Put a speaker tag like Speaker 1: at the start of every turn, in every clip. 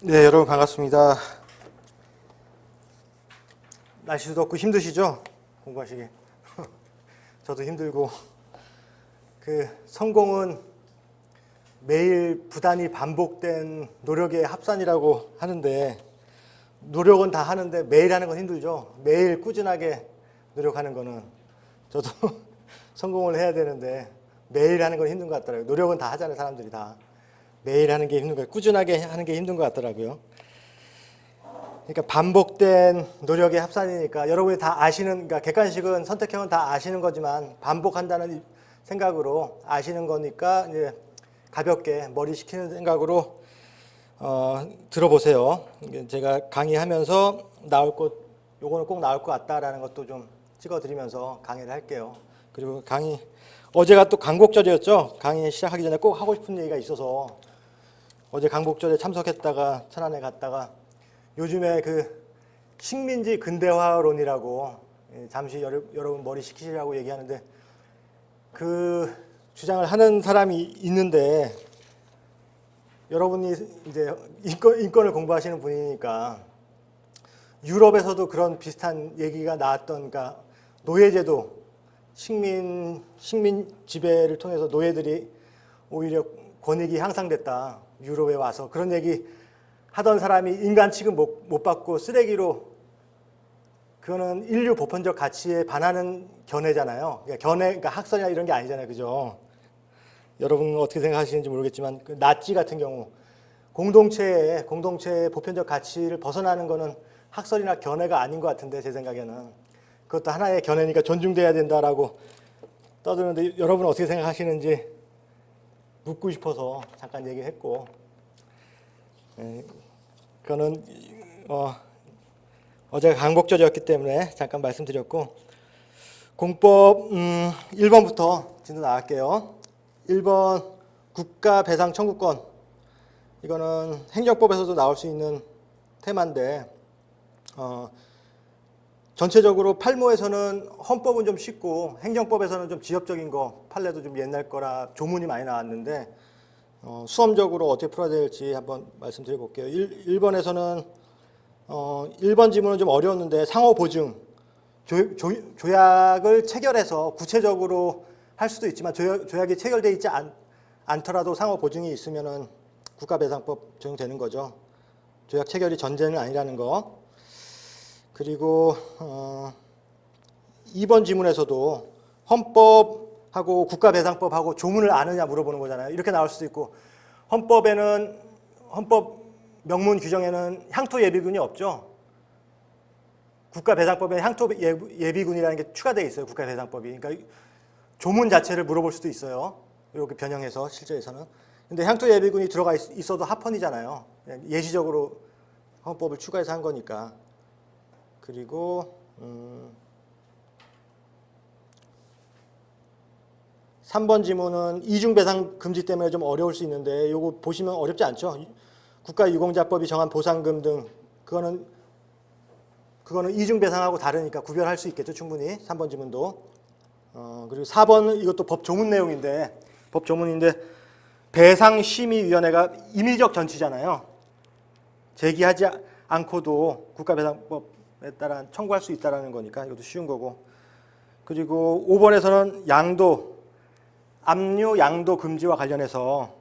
Speaker 1: 네, 여러분 반갑습니다. 날씨도 덥고 힘드시죠? 공부하시기. 저도 힘들고. 성공은 매일 부단히 반복된 노력의 합산이라고 하는데, 노력은 다 하는데 매일 하는 건 힘들죠. 매일 꾸준하게 노력하는 거는. 저도 성공을 해야 되는데 매일 하는 건 힘든 것 같더라고요. 노력은 다 하잖아요, 사람들이 다. 매일 하는 게 힘든 거예요. 꾸준하게 하는 게 힘든 것 같더라고요. 그러니까 반복된 노력의 합산이니까 여러분이 다 아시는, 그러니까 객관식은 선택형은 다 아시는 거지만 반복한다는 생각으로 아시는 거니까 이제 가볍게 머리 식히는 생각으로 들어보세요. 제가 강의하면서 나올 것, 요거는 꼭 나올 것 같다라는 것도 좀 찍어드리면서 강의를 할게요. 그리고 어제가 또 강복절이었죠. 강의 시작하기 전에 꼭 하고 싶은 얘기가 있어서 어제 강복절에 참석했다가 천안에 갔다가 요즘에 식민지 근대화론이라고 잠시 여러분 머리 식히시라고 얘기하는데 그 주장을 하는 사람이 있는데 여러분이 이제 인권을 공부하시는 분이니까 유럽에서도 그런 비슷한 얘기가 나왔던, 그러니까 노예제도, 식민 지배를 통해서 노예들이 오히려 권익이 향상됐다. 유럽에 와서 그런 얘기 하던 사람이 인간 취급 못 받고 쓰레기로, 그거는 인류 보편적 가치에 반하는 견해잖아요. 그러니까 학설이나 이런 게 아니잖아요. 그죠? 여러분은 어떻게 생각하시는지 모르겠지만 나치 같은 경우 공동체의 보편적 가치를 벗어나는 거는 학설이나 견해가 아닌 것 같은데, 제 생각에는 그것도 하나의 견해니까 존중돼야 된다라고 떠드는데 여러분은 어떻게 생각하시는지 묻고 싶어서 잠깐 얘기했고, 그거는 어제가 강복절이었기 때문에 잠깐 말씀드렸고, 공법 1번부터 진도 나갈게요. 1번 국가배상 청구권. 이거는 행정법에서도 나올 수 있는 테마인데 전체적으로 팔모에서는 헌법은 좀 쉽고 행정법에서는 좀 지엽적인 거, 판례도 좀 옛날 거라 조문이 많이 나왔는데 수험적으로 어떻게 풀어야 될지 한번 말씀드려 볼게요. 1번에서는 1번 지문은 좀 어려웠는데 상호 보증, 조약을 체결해서 구체적으로 할 수도 있지만 조약이 체결되어 있지 않더라도 상호 보증이 있으면은 국가배상법 적용되는 거죠. 조약 체결이 전제는 아니라는 거. 그리고 2번 지문에서도 헌법하고 국가배상법하고 조문을 아느냐 물어보는 거잖아요. 이렇게 나올 수도 있고, 헌법 명문 규정에는 향토 예비군이 없죠. 국가배상법에 향토 예비군이라는 게 추가되어 있어요. 국가배상법이. 그러니까 조문 자체를 물어볼 수도 있어요. 이렇게 변형해서 실제에서는. 근데 향토 예비군이 들어가 있어도 합헌이잖아요. 예시적으로 헌법을 추가해서 한 거니까. 그리고 3번 지문은 이중배상 금지 때문에 좀 어려울 수 있는데, 이거 보시면 어렵지 않죠? 국가유공자법이 정한 보상금 등 그거는 이중배상하고 다르니까 구별할 수 있겠죠, 충분히. 3번 지문도. 그리고 4번은 이것도 법 조문 내용인데, 배상심의위원회가 임의적 전치잖아요. 제기하지 않고도 국가배상법에 따라 청구할 수 있다는 거니까 이것도 쉬운 거고. 그리고 5번에서는 압류 양도 금지와 관련해서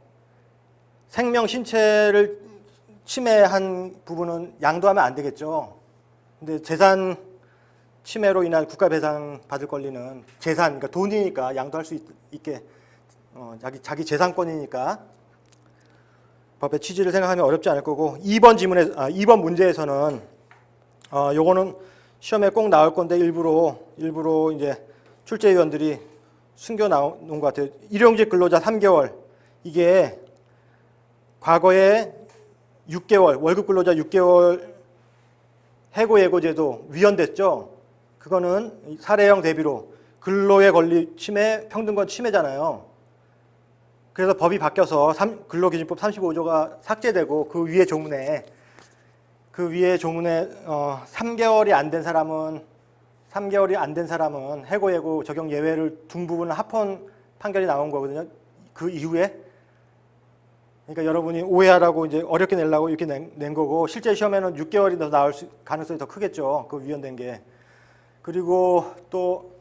Speaker 1: 생명 신체를 침해한 부분은 양도하면 안 되겠죠. 근데 재산 침해로 인한 국가배상 받을 권리는 재산, 그러니까 돈이니까 양도할 수 있게, 자기 재산권이니까 법의 취지를 생각하면 어렵지 않을 거고, 2번 문제에서는 요거는 시험에 꼭 나올 건데 일부러 이제 출제위원들이 숨겨 나온 것 같아요. 일용직 근로자 3개월, 이게 과거에 6개월, 월급 근로자 6개월 해고예고제도 위헌됐죠. 그거는 사례형 대비로 근로의 권리 침해, 평등권 침해잖아요. 그래서 법이 바뀌어서 근로기준법 35조가 삭제되고 그 위에 조문에 3개월이 안 된 사람은 해고예고 적용 예외를 둔 부분은 합헌 판결이 나온 거거든요. 그 이후에 그러니까 여러분이 오해하라고 이제 어렵게 내려고 이렇게 낸 거고, 실제 시험에는 6개월이 더 나올 가능성이 더 크겠죠. 그 위헌된 게. 그리고 또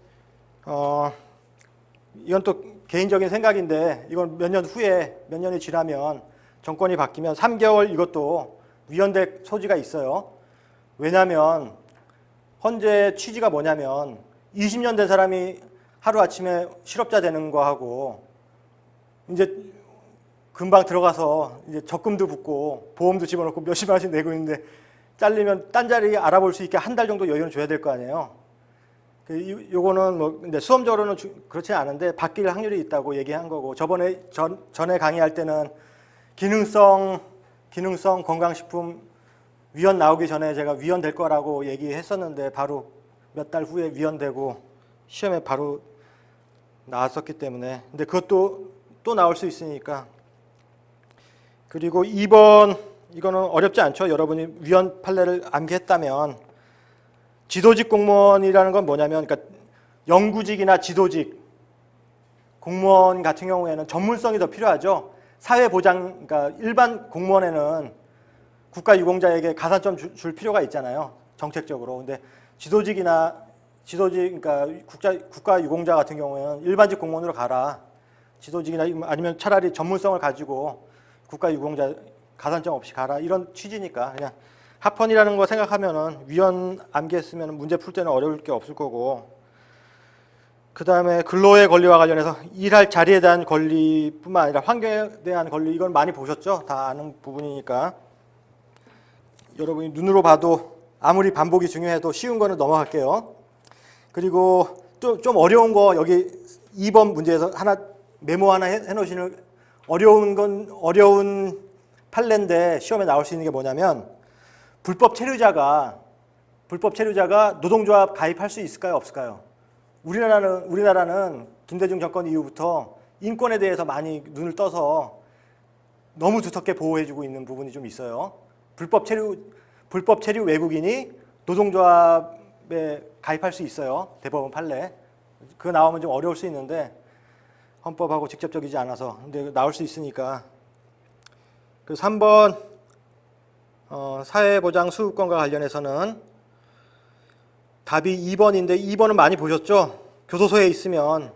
Speaker 1: 이건 또 개인적인 생각인데, 이건 몇 년 후에, 몇 년이 지나면 정권이 바뀌면 3개월 이것도 위헌될 소지가 있어요. 왜냐하면 현재 취지가 뭐냐면 20년 된 사람이 하루아침에 실업자 되는 거하고, 이제 금방 들어가서 이제 적금도 붓고 보험도 집어넣고 몇십만 원씩 내고 있는데, 잘리면 딴 자리 알아볼 수 있게 한 달 정도 여유는 줘야 될 거 아니에요. 요거는 뭐 근데 수험적으로는 그렇지 않은데 바뀔 확률이 있다고 얘기한 거고, 전에 강의할 때는 기능성 건강식품 위헌 나오기 전에 제가 위헌될 거라고 얘기했었는데, 바로 몇 달 후에 위헌되고 시험에 바로 나왔었기 때문에. 근데 그것도 또 나올 수 있으니까. 그리고 2번, 이거는 어렵지 않죠. 여러분이 위헌 판례를 암기했다면, 지도직 공무원이라는 건 뭐냐면, 그러니까 영구직이나 지도직 공무원 같은 경우에는 전문성이 더 필요하죠. 사회보장, 그러니까 일반 공무원에는 국가유공자에게 가산점 줄 필요가 있잖아요, 정책적으로. 근데 그러니까 국가유공자 같은 경우에는 일반직 공무원으로 가라. 지도직이나 아니면 차라리 전문성을 가지고 국가유공자 가산점 없이 가라. 이런 취지니까 그냥 합헌이라는 거 생각하면은 위헌 암기했으면 문제 풀 때는 어려울 게 없을 거고. 그 다음에 근로의 권리와 관련해서 일할 자리에 대한 권리뿐만 아니라 환경에 대한 권리, 이건 많이 보셨죠? 다 아는 부분이니까. 여러분이 눈으로 봐도 아무리 반복이 중요해도 쉬운 거는 넘어갈게요. 그리고 좀 어려운 거, 여기 2번 문제에서 메모 하나 해놓으시는, 어려운 판례인데 시험에 나올 수 있는 게 뭐냐면, 불법 체류자가 노동조합 가입할 수 있을까요, 없을까요? 우리나라는 김대중 정권 이후부터 인권에 대해서 많이 눈을 떠서 너무 두텁게 보호해주고 있는 부분이 좀 있어요. 불법 체류 외국인이 노동조합에 가입할 수 있어요. 대법원 판례. 그거 나오면 좀 어려울 수 있는데, 헌법하고 직접적이지 않아서. 근데 나올 수 있으니까. 그 3번 사회보장 수급권과 관련해서는 답이 2번인데, 2번은 많이 보셨죠? 교도소에 있으면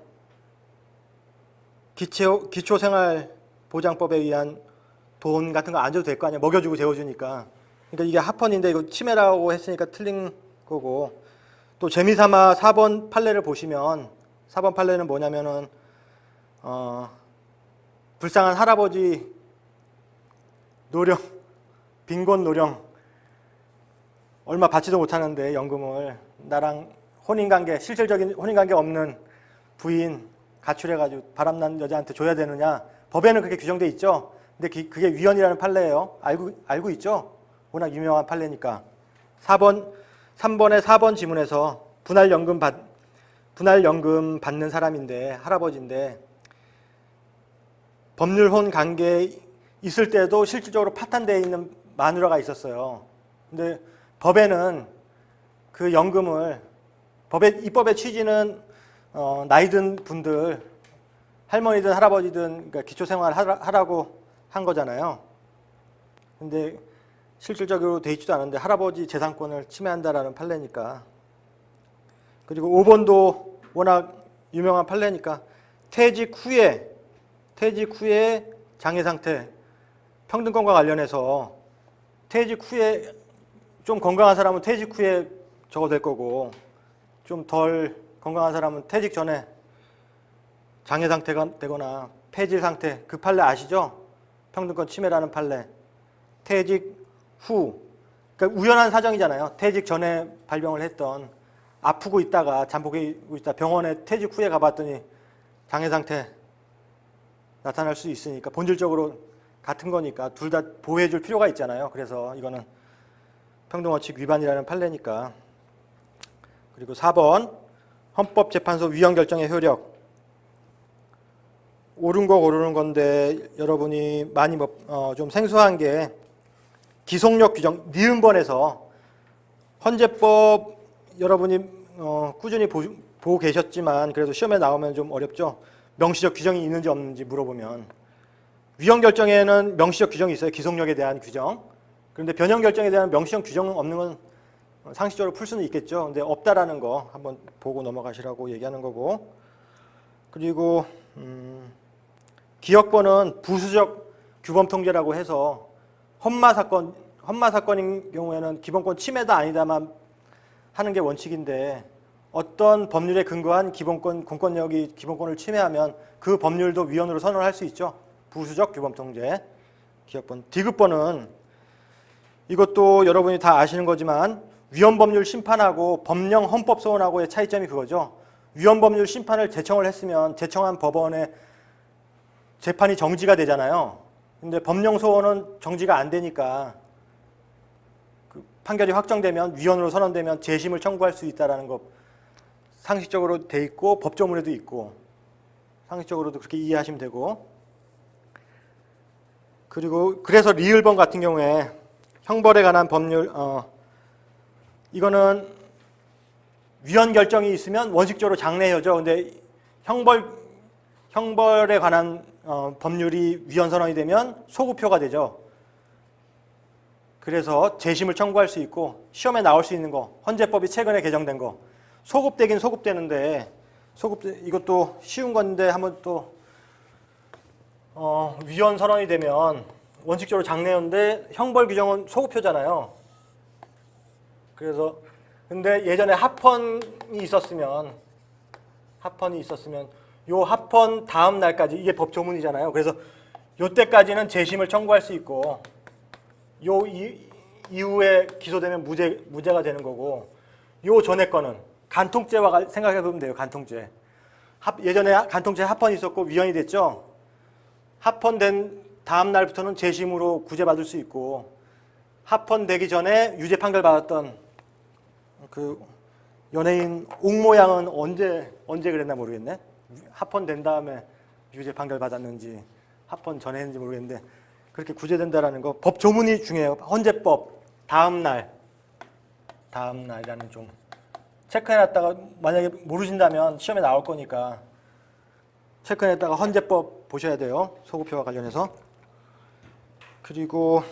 Speaker 1: 기초생활보장법에 의한 돈 같은 거 안 줘도 될 거 아니야. 먹여주고 재워주니까. 그러니까 이게 합헌인데, 이거 침해라고 했으니까 틀린 거고. 또 재미삼아 4번 판례를 보시면, 4번 판례는 뭐냐면은 불쌍한 할아버지 노령, 빈곤 노령, 얼마 받지도 못하는데 연금을 나랑 실질적인 혼인관계 없는 부인 가출해가지고 바람난 여자한테 줘야 되느냐. 법에는 그렇게 규정돼 있죠. 근데 그게 위헌이라는 판례예요. 알고 있죠? 워낙 유명한 판례니까. 3번의 4번 지문에서 분할연금 받는 사람인데, 할아버지인데, 법률혼 관계에 있을 때도 실질적으로 파탄되어 있는 마누라가 있었어요. 근데 법에는 그 연금을, 입법의 취지는 나이 든 분들, 할머니든 할아버지든, 그러니까 기초생활 하라고 한 거잖아요. 근데 실질적으로 돼 있지도 않은데 할아버지 재산권을 침해한다라는 판례니까. 그리고 5번도 워낙 유명한 판례니까, 퇴직 후에 장애 상태, 평등권과 관련해서 퇴직 후에 좀 건강한 사람은 퇴직 후에 저거 될 거고, 좀 덜 건강한 사람은 퇴직 전에 장애 상태가 되거나 폐질 상태, 그 판례 아시죠? 평등권 침해라는 판례. 퇴직 후, 그러니까 우연한 사정이잖아요. 퇴직 전에 발병을 했던, 아프고 있다가 잠복하고 있다 병원에 퇴직 후에 가봤더니 장애 상태 나타날 수 있으니까, 본질적으로 같은 거니까 둘 다 보호해 줄 필요가 있잖아요. 그래서 이거는 평등원칙 위반이라는 판례니까. 그리고 4번 헌법재판소 위헌 결정의 효력. 옳은 거 고르는 건데, 여러분이 많이 좀 생소한 게 기속력 규정, 니은번에서 헌재법 여러분이 꾸준히 보고 계셨지만 그래도 시험에 나오면 좀 어렵죠. 명시적 규정이 있는지 없는지 물어보면, 위헌 결정에는 명시적 규정이 있어요. 기속력에 대한 규정. 그런데 변형 결정에 대한 명시적 규정 없는 건 상식적으로 풀 수는 있겠죠. 근데 없다라는 거 한번 보고 넘어가시라고 얘기하는 거고. 그리고 기억번은 부수적 규범 통제라고 해서 헌마 사건인 경우에는 기본권 침해다 아니다만 하는 게 원칙인데 어떤 법률에 근거한 공권력이 기본권을 침해하면 그 법률도 위헌으로 선언할 수 있죠. 부수적 규범 통제. 기억번. 디귿번은 이것도 여러분이 다 아시는 거지만 위헌 법률 심판하고 법령 헌법 소원하고의 차이점이 그거죠. 위헌 법률 심판을 제청을 했으면 제청한 법원의 재판이 정지가 되잖아요. 근데 법령 소원은 정지가 안 되니까 그 판결이 확정되면 위헌으로 선언되면 재심을 청구할 수 있다는 거 상식적으로 돼 있고 법조문에도 있고 상식적으로도 그렇게 이해하시면 되고. 그리고 그래서 리을번 같은 경우에 형벌에 관한 법률 이거는 위헌 결정이 있으면 원칙적으로 장래효죠. 근데 형벌에 관한 법률이 위헌 선언이 되면 소급표가 되죠. 그래서 재심을 청구할 수 있고 시험에 나올 수 있는 거, 헌재법이 최근에 개정된 거 소급되긴 소급되는데 이것도 쉬운 건데 한번 또 위헌 선언이 되면 원칙적으로 장래효인데 형벌 규정은 소급표잖아요. 그래서 근데 예전에 합헌이 있었으면 요 합헌 다음 날까지 이게 법조문이잖아요. 그래서 요 때까지는 재심을 청구할 수 있고 요 이후에 기소되면 무죄가 되는 거고 요 전에 거는 간통죄와 생각해 보면 돼요. 간통죄. 예전에 간통죄 합헌이 있었고 위헌이 됐죠. 합헌된 다음 날부터는 재심으로 구제받을 수 있고 합헌되기 전에 유죄 판결 받았던 그 연예인 옥모양은 언제 그랬나 모르겠네. 합헌된 다음에 유죄 판결 받았는지 합헌 전에 했는지 모르겠는데 그렇게 구제된다라는 거 법조문이 중요해요. 헌재법 다음 날이라는 좀 체크해놨다가 만약에 모르신다면 시험에 나올 거니까 체크해놨다가 헌재법 보셔야 돼요. 소급표와 관련해서. 그리고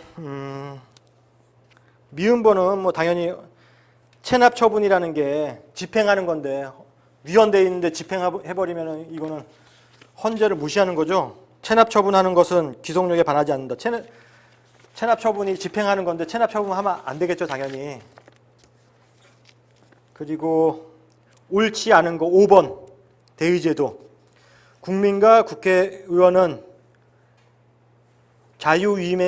Speaker 1: 미음번은 뭐 당연히 체납 처분이라는 게 집행하는 건데 위헌돼 있는데 집행해버리면 이거는 헌재를 무시하는 거죠. 체납 처분하는 것은 기속력에 반하지 않는다. 체납 처분이 집행하는 건데 체납 처분하면 안 되겠죠, 당연히. 그리고 옳지 않은 거 5번 대의제도. 국민과 국회의원은 자유위임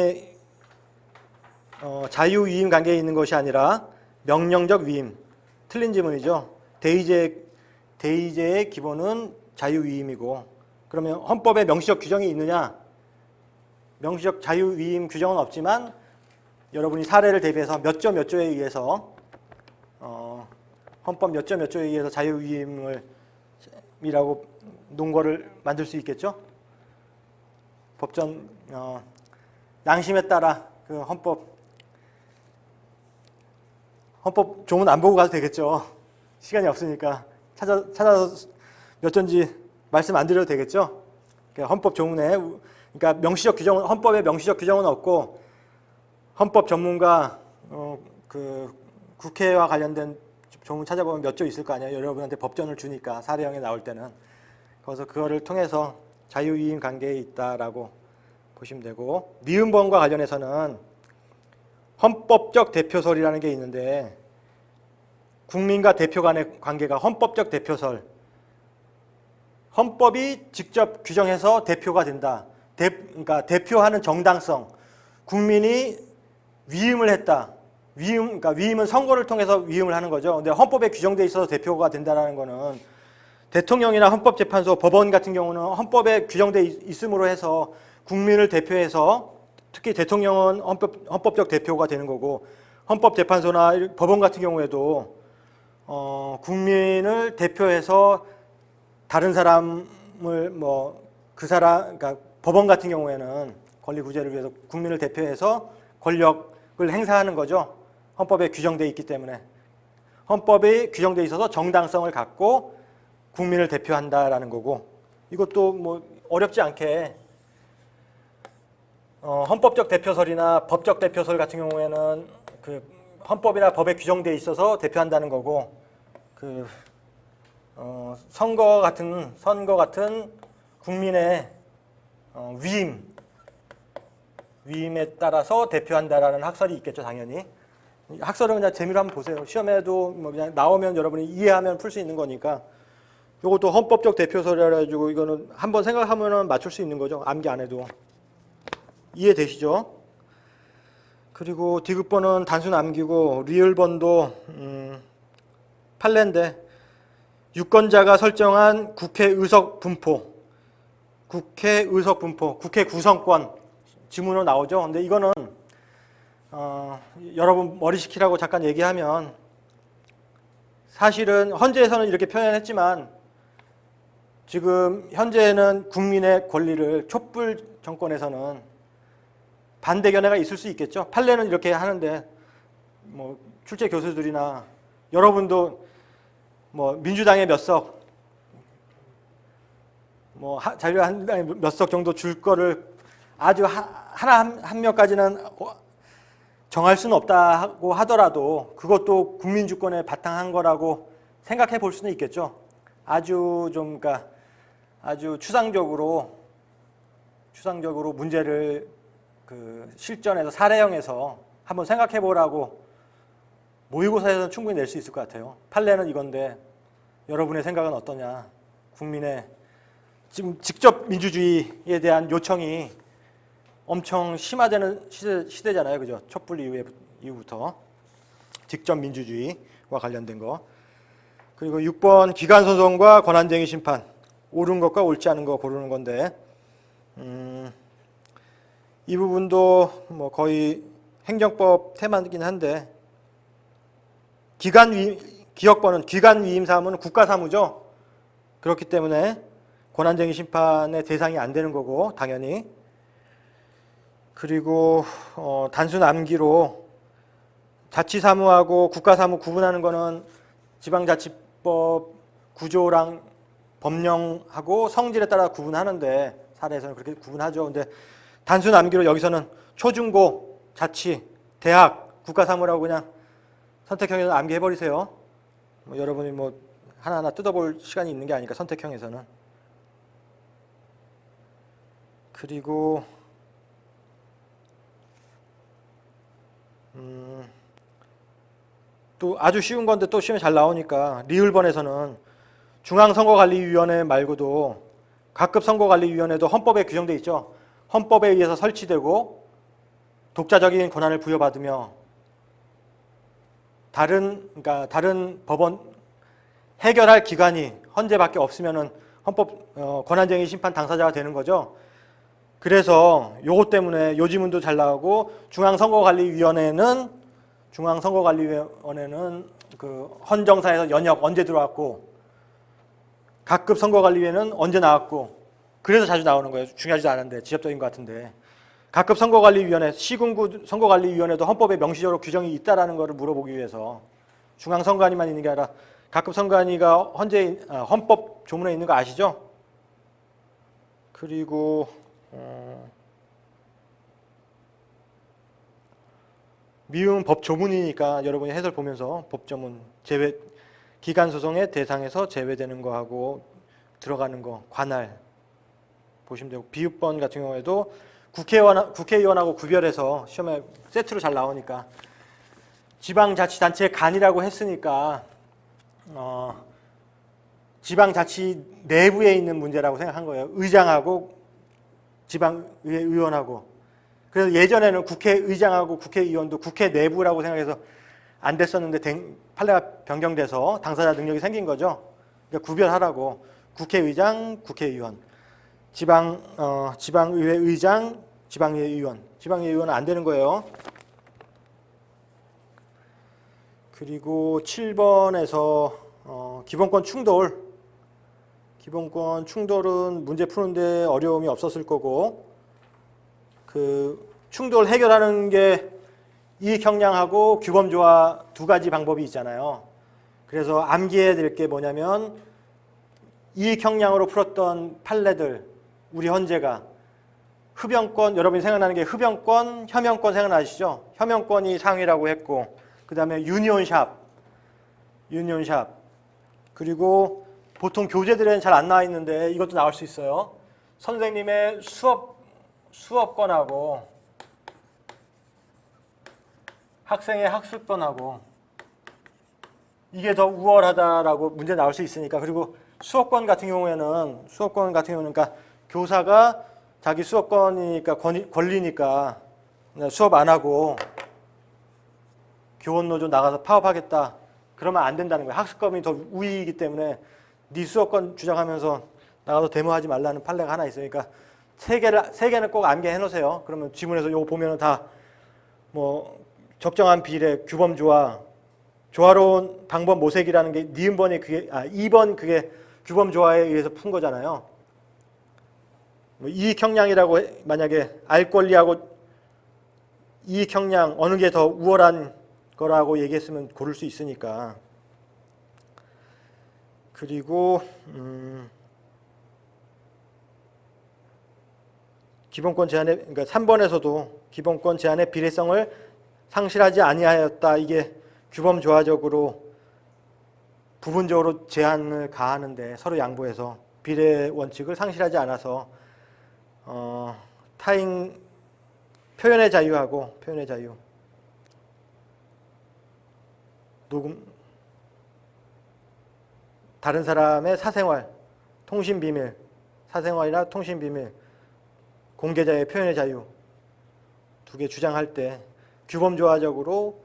Speaker 1: 관계에 있는 것이 아니라 명령적 위임. 틀린 지문이죠. 대의제의 기본은 자유위임이고 그러면 헌법에 명시적 규정이 있느냐? 명시적 자유위임 규정은 없지만 여러분이 사례를 대비해서 몇 조 몇 조에 의해서 헌법 몇 조 몇 조에 의해서 자유위임이라고 논거를 만들 수 있겠죠? 법전 양심에 따라 그 헌법 조문 안 보고 가도 되겠죠. 시간이 없으니까 찾아서 몇 전지 말씀 안 드려도 되겠죠. 그러니까 헌법 조문에 그러니까 명시적 규정은 헌법에 명시적 규정은 없고 헌법 전문가 그 국회와 관련된 조문 찾아보면 몇 조 있을 거 아니에요. 여러분한테 법전을 주니까 사례형에 나올 때는 그래서 그거를 통해서 자유이임 관계에 있다라고 보시면 되고 미음번과 관련해서는 헌법적 대표설이라는 게 있는데 국민과 대표 간의 관계가 헌법적 대표설. 헌법이 직접 규정해서 대표가 된다. 그러니까 대표하는 정당성. 국민이 위임을 했다. 그러니까 위임은 선거를 통해서 위임을 하는 거죠. 근데 헌법에 규정돼 있어서 대표가 된다는 거는 대통령이나 헌법재판소, 법원 같은 경우는 헌법에 규정돼 있음으로 해서 국민을 대표해서 특히 대통령은 헌법적 대표가 되는 거고 헌법재판소나 법원 같은 경우에도 국민을 대표해서 다른 사람을 그러니까 법원 같은 경우에는 권리 구제를 위해서 국민을 대표해서 권력을 행사하는 거죠. 헌법에 규정돼 있기 때문에 헌법에 규정돼 있어서 정당성을 갖고 국민을 대표한다라는 거고 이것도 뭐 어렵지 않게 헌법적 대표설이나 법적 대표설 같은 경우에는 그 헌법이나 법에 규정돼 있어서 대표한다는 거고, 그 선거 같은 국민의 위임에 따라서 대표한다라는 학설이 있겠죠, 당연히. 학설은 그냥 재미로 한번 보세요. 시험에도 뭐 그냥 나오면 여러분이 이해하면 풀 수 있는 거니까. 이것도 헌법적 대표설이라 가지고 이거는 한번 생각하면은 맞출 수 있는 거죠. 암기 안 해도. 이해되시죠? 그리고 디귿번은 단순 암기고 리을번도 판례인데, 유권자가 설정한 국회 의석 분포, 국회 구성권 지문으로 나오죠. 근데 이거는 여러분 머리 식히라고 잠깐 얘기하면, 사실은 헌재에서는 이렇게 표현했지만 지금 현재는 국민의 권리를, 촛불 정권에서는 반대 견해가 있을 수 있겠죠. 판례는 이렇게 하는데 뭐 출제 교수들이나 여러분도 뭐 민주당의 몇 석, 뭐 자유한국당의 몇 석 정도 줄 거를 아주 한 명까지는 정할 수는 없다고 하더라도 그것도 국민 주권에 바탕한 거라고 생각해 볼 수는 있겠죠. 그러니까 아주 추상적으로 문제를 그 실전에서 사례형에서 한번 생각해 보라고 모의고사에서는 충분히 낼 수 있을 것 같아요. 판례는 이건데 여러분의 생각은 어떠냐. 국민의 지금 직접 민주주의에 대한 요청이 엄청 심화되는 시대잖아요. 그죠? 촛불 이후부터 직접 민주주의와 관련된 거. 그리고 6번 기간소송과 권한쟁의 심판. 옳은 것과 옳지 않은 거 고르는 건데, 이 부분도 뭐 거의 행정법 테마이긴 한데, 기억번은 기관위임 사무는 국가사무죠. 그렇기 때문에 권한쟁의 심판의 대상이 안 되는 거고, 당연히. 그리고 단순 암기로 자치사무하고 국가사무 구분하는 거는 지방자치법 구조랑 법령하고 성질에 따라 구분하는데, 사례에서는 그렇게 구분하죠. 근데 단순 암기로 여기서는 초중고, 자치, 대학, 국가사무라고 그냥 선택형에서 암기해버리세요. 뭐 여러분이 뭐 하나하나 뜯어볼 시간이 있는 게 아니니까, 선택형에서는. 그리고 또 아주 쉬운 건데 또 시험에 잘 나오니까, 리을번에서는 중앙선거관리위원회 말고도 각급 선거관리위원회도 헌법에 규정돼 있죠. 헌법에 의해서 설치되고 독자적인 권한을 부여받으며 다른 법원 해결할 기관이 헌재밖에 없으면은 헌법 권한쟁의 심판 당사자가 되는 거죠. 그래서 요것 때문에 요 지문도 잘 나오고, 중앙선거관리위원회는 그 헌정사에서 연역 언제 들어왔고, 각급 선거관리위원회는 언제 나왔고, 그래서 자주 나오는 거예요. 중요하지도 않은데, 지엽적인 것 같은데. 각급 선거관리위원회, 시군구 선거관리위원회도 헌법에 명시적으로 규정이 있다라는 것을 물어보기 위해서. 중앙선관위만 있는 게 아니라 각급 선관위가 헌법 조문에 있는 거 아시죠? 그리고 미음 법 조문이니까 여러분이 해설 보면서 법 조문 제외, 기간 소송의 대상에서 제외되는 거하고 들어가는 거 관할 보시면 되고, 비읍번 같은 경우에도 국회의원하고 구별해서 시험에 세트로 잘 나오니까, 지방자치단체의 간이라고 했으니까 지방자치 내부에 있는 문제라고 생각한 거예요. 의장하고 지방의회 의원하고. 그래서 예전에는 국회의장하고 국회의원도 국회 내부라고 생각해서 안 됐었는데, 판례가 변경돼서 당사자 능력이 생긴 거죠. 그러니까 구별하라고. 국회의장, 국회의원, 지방의회 의장, 지방의회 의원. 지방의회 의원은 안 되는 거예요. 그리고 7번에서 기본권 충돌은 문제 푸는데 어려움이 없었을 거고, 그 충돌 해결하는 게 이익형량하고 규범조화 두 가지 방법이 있잖아요. 그래서 암기해야 될 게 뭐냐면, 이익형량으로 풀었던 판례들, 우리 헌재가 흡연권, 여러분이 생각나는 게 흡연권, 혐연권 생각나시죠? 혐연권이 상위라고 했고, 그 다음에 유니온샵, 그리고 보통 교재들에는 잘 안 나와 있는데 이것도 나올 수 있어요. 선생님의 수업권하고 학생의 학습권하고 이게 더 우월하다라고 문제 나올 수 있으니까. 그리고 수업권 같은 경우에는 그러니까 교사가 자기 수업권이니까 권리니까 수업 안 하고 교원노조 나가서 파업하겠다. 그러면 안 된다는 거예요. 학습권이 더 우위이기 때문에 네 수업권 주장하면서 나가서 데모하지 말라는 판례가 하나 있으니까 세 개는 꼭 암기해 놓으세요. 그러면 지문에서 이거 보면은 다 뭐 적정한 비례, 규범 조화, 조화로운 방법 모색이라는 게 니은번이 그게 2번 그게 규범 조화에 의해서 푼 거잖아요. 뭐 이익 형량이라고 만약에 알 권리하고 이익 형량 어느 게 더 우월한 거라고 얘기했으면 고를 수 있으니까. 그리고 기본권 제한의 그러니까 3번에서도 기본권 제한의 비례성을 상실하지 아니하였다. 이게 규범 조화적으로 부분적으로 제한을 가하는데 서로 양보해서 비례 원칙을 상실하지 않아서 타인 표현의 자유하고 표현의 자유, 녹음, 다른 사람의 사생활, 통신 비밀, 사생활이나 통신 비밀, 공개자의 표현의 자유 두 개 주장할 때 규범 조화적으로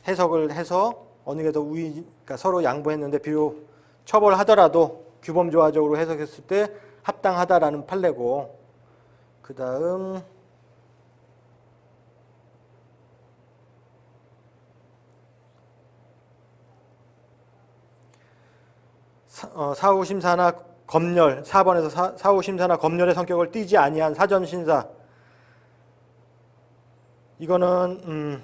Speaker 1: 해석을 해서 어느 게 더 그러니까 서로 양보했는데 비록 처벌하더라도 규범 조화적으로 해석했을 때 합당하다라는 판례고, 그 다음 4후 심사나 검열, 4번에서 4후 심사나 검열의 성격을 띠지 아니한 사전 심사. 이거는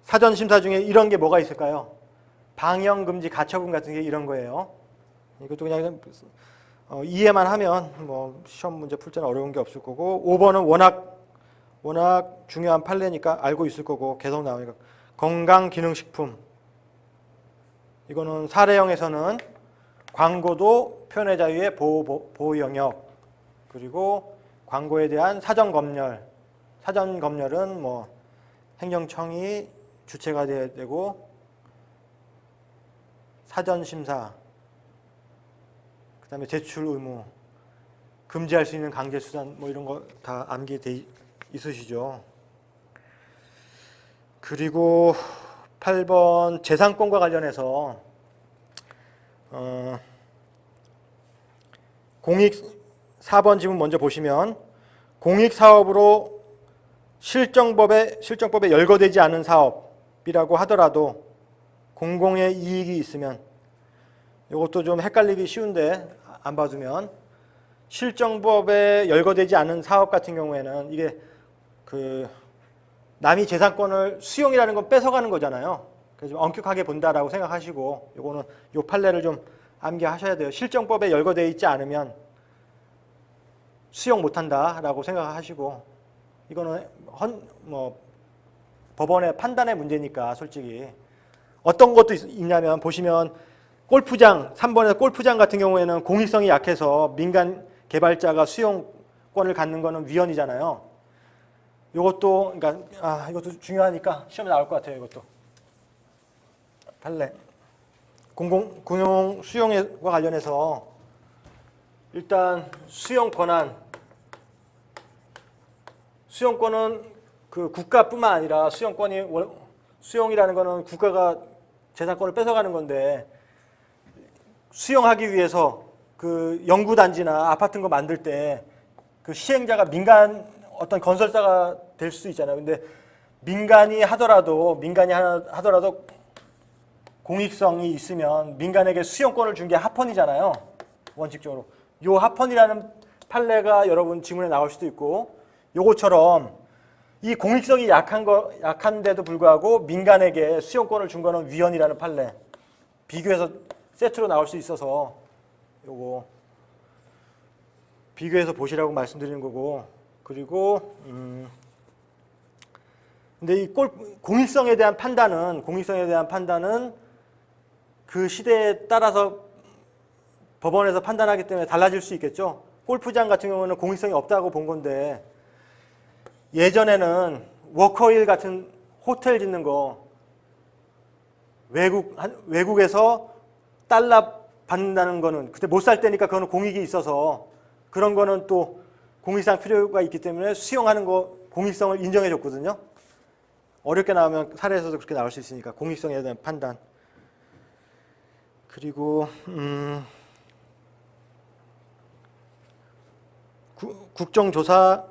Speaker 1: 사전 심사 중에 이런 게 뭐가 있을까요? 방영 금지 가처분 같은 게 이런 거예요. 이것도 그냥 이해만 하면 뭐 시험 문제 풀 때는 어려운 게 없을 거고, 5번은 워낙 중요한 판례니까 알고 있을 거고 계속 나오니까. 건강기능식품, 이거는 사례형에서는 광고도 표현의 자유의 보호 영역, 그리고 광고에 대한 사전 검열은 뭐 행정청이 주체가 돼야 되고, 사전 심사, 그다음에 제출 의무, 금지할 수 있는 강제 수단 뭐 이런 거 다 암기돼 있으시죠. 그리고 8번 재산권과 관련해서 공익 4번 지문 먼저 보시면, 공익사업으로 실정법에 열거되지 않은 사업이라고 하더라도 공공의 이익이 있으면, 이것도 좀 헷갈리기 쉬운데 안 봐두면, 실정법에 열거되지 않은 사업 같은 경우에는 이게 남이 재산권을 수용이라는 건 뺏어가는 거잖아요. 그래서 좀 엄격하게 본다라고 생각하시고, 요거는 요 판례를 좀 암기하셔야 돼요. 실정법에 열거되어 있지 않으면 수용 못한다라고 생각하시고, 이거는 법원의 판단의 문제니까. 솔직히 어떤 것도 있냐면 보시면 골프장, 3번에서 골프장 같은 경우에는 공익성이 약해서 민간 개발자가 수용권을 갖는 거는 위헌이잖아요. 이것도 그러니까 이것도 중요하니까 시험에 나올 것 같아요. 이것도 판례 공용 수용과 관련해서 일단 수용권은 그 국가뿐만 아니라 수용이라는 거는 국가가 재산권을 뺏어가는 건데, 수용하기 위해서 그 연구단지나 아파트 같은 거 만들 때 그 시행자가 민간 어떤 건설사가 될 수 있잖아요. 근데 민간이 하더라도 공익성이 있으면 민간에게 수용권을 준 게 합헌이잖아요. 원칙적으로. 요 합헌이라는 판례가 여러분 지문에 나올 수도 있고, 요것처럼 이 공익성이 약한데도 불구하고 민간에게 수용권을 준 거는 위헌이라는 판례. 비교해서 세트로 나올 수 있어서 요거 비교해서 보시라고 말씀드리는 거고, 그리고 근데 이 공익성에 대한 판단은 그 시대에 따라서 법원에서 판단하기 때문에 달라질 수 있겠죠. 골프장 같은 경우는 공익성이 없다고 본 건데 예전에는 워커힐 같은 호텔 짓는 거 외국에서 달러 받는다는 거는 그때 못 살 때니까 그거는 공익이 있어서 그런 거는 또 공익상 필요가 있기 때문에 수용하는 거 공익성을 인정해 줬거든요. 어렵게 나오면 사례에서도 그렇게 나올 수 있으니까 공익성에 대한 판단. 그리고 국정조사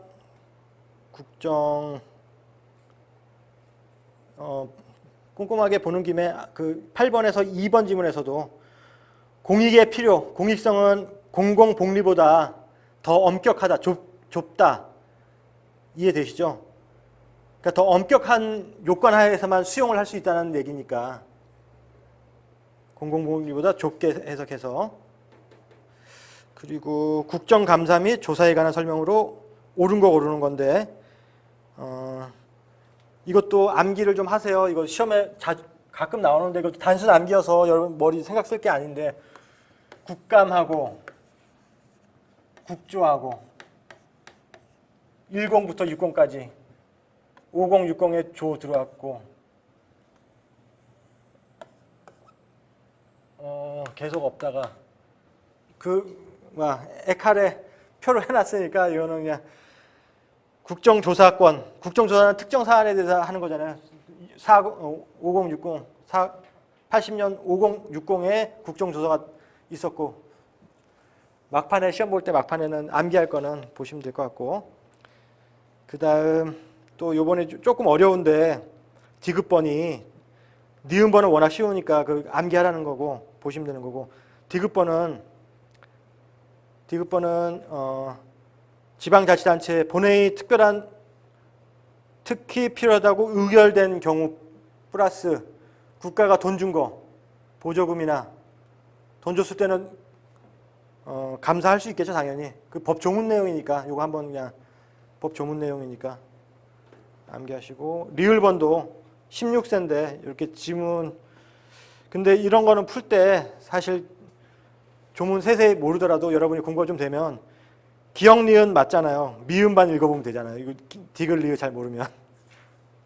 Speaker 1: 꼼꼼하게 보는 김에 그 8번에서 2번 지문에서도 공익의 필요, 공익성은 공공복리보다 더 엄격하다, 좁다. 이해되시죠? 그러니까 더 엄격한 요건 하에서만 수용을 할 수 있다는 얘기니까 공공복리보다 좁게 해석해서. 그리고 국정감사 및 조사에 관한 설명으로 옳은 거 고르는 건데 이것도 암기를 좀 하세요. 이거 시험에 가끔 나오는데 이거 단순 암기여서 여러분 머리 생각 쓸 게 아닌데 국감하고 국조하고 10부터 60까지 50, 60에 조 들어왔고 계속 없다가 에칼에 표를 해놨으니까 이거는 그냥 국정조사는 특정 사안에 대해서 하는 거잖아요. 5060, 80년 5060에 국정조사가 있었고 막판에 시험 볼 때 막판에는 암기할 거는 보시면 될 것 같고 그 다음 또 요번에 조금 어려운데 디귿번이 니은번은 워낙 쉬우니까 그 암기하라는 거고 보시면 되는 거고 디귿번은 지방자치단체 본회의 특히 필요하다고 의결된 경우 플러스 국가가 돈 준 거 보조금이나 돈 줬을 때는 감사할 수 있겠죠 당연히 그 법 조문 내용이니까 요거 한번 그냥 법 조문 내용이니까 암기하시고 리을번도 16세인데 이렇게 지문 근데 이런 거는 풀 때 사실 조문 세세히 모르더라도 여러분이 공부가 좀 되면 기역 니은 맞잖아요. 미음만 읽어보면 되잖아요. 이거 디귿 리을 잘 모르면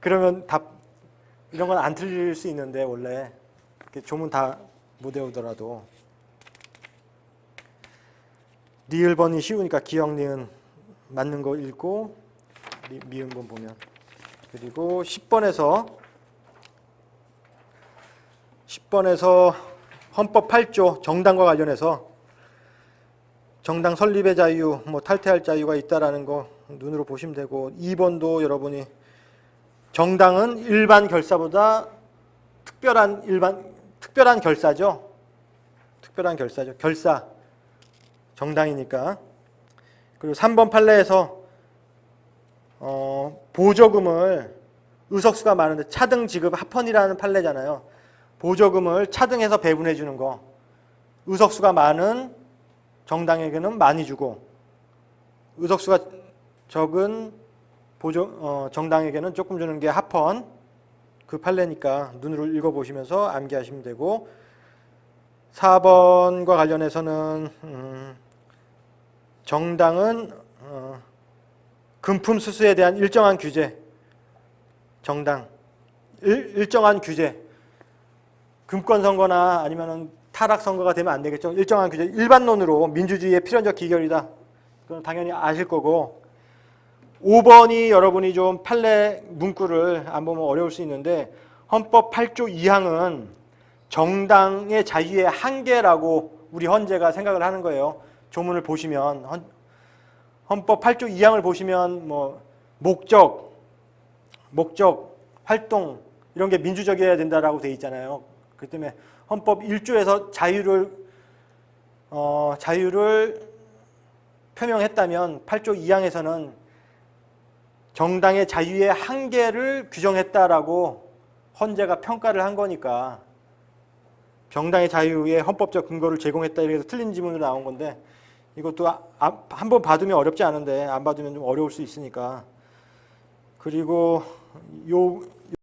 Speaker 1: 그러면 답 이런 건 안 틀릴 수 있는데 원래 이렇게 조문 다 못 외우더라도 리을번이 쉬우니까 기역 니은 맞는 거 읽고 미음번 보면 그리고 10번에서 헌법 8조 정당과 관련해서 정당 설립의 자유, 탈퇴할 자유가 있다라는 거 눈으로 보시면 되고 2번도 여러분이 정당은 일반 결사보다 특별한 결사죠. 결사 정당이니까. 그리고 3번 판례에서 보조금을 의석수가 많은데 차등 지급 합헌이라는 판례잖아요. 보조금을 차등해서 배분해 주는 거. 의석수가 많은 정당에게는 많이 주고 의석수가 적은 정당에게는 조금 주는 게 합헌 그 판례니까 눈으로 읽어보시면서 암기하시면 되고 4번과 관련해서는 정당은 금품 수수에 대한 일정한 규제 정당 일정한 규제 금권 선거나 아니면은 타락 선거가 되면 안 되겠죠. 일정한 규제 일반론으로 민주주의의 필연적 기결이다. 그건 당연히 아실 거고 5번이 여러분이 좀 판례 문구를 안 보면 어려울 수 있는데 헌법 8조 2항은 정당의 자유의 한계라고 우리 헌재가 생각을 하는 거예요. 조문을 보시면 헌법 8조 2항을 보시면 목적, 활동 이런 게 민주적이어야 된다라고 돼 있잖아요. 그렇기 때문에 헌법 1조에서 자유를 표명했다면 8조 2항에서는 정당의 자유의 한계를 규정했다라고 헌재가 평가를 한 거니까 정당의 자유의 헌법적 근거를 제공했다 이렇게 해서 틀린 지문으로 나온 건데 이것도 한번 받으면 어렵지 않은데 안 받으면 좀 어려울 수 있으니까. 그리고 요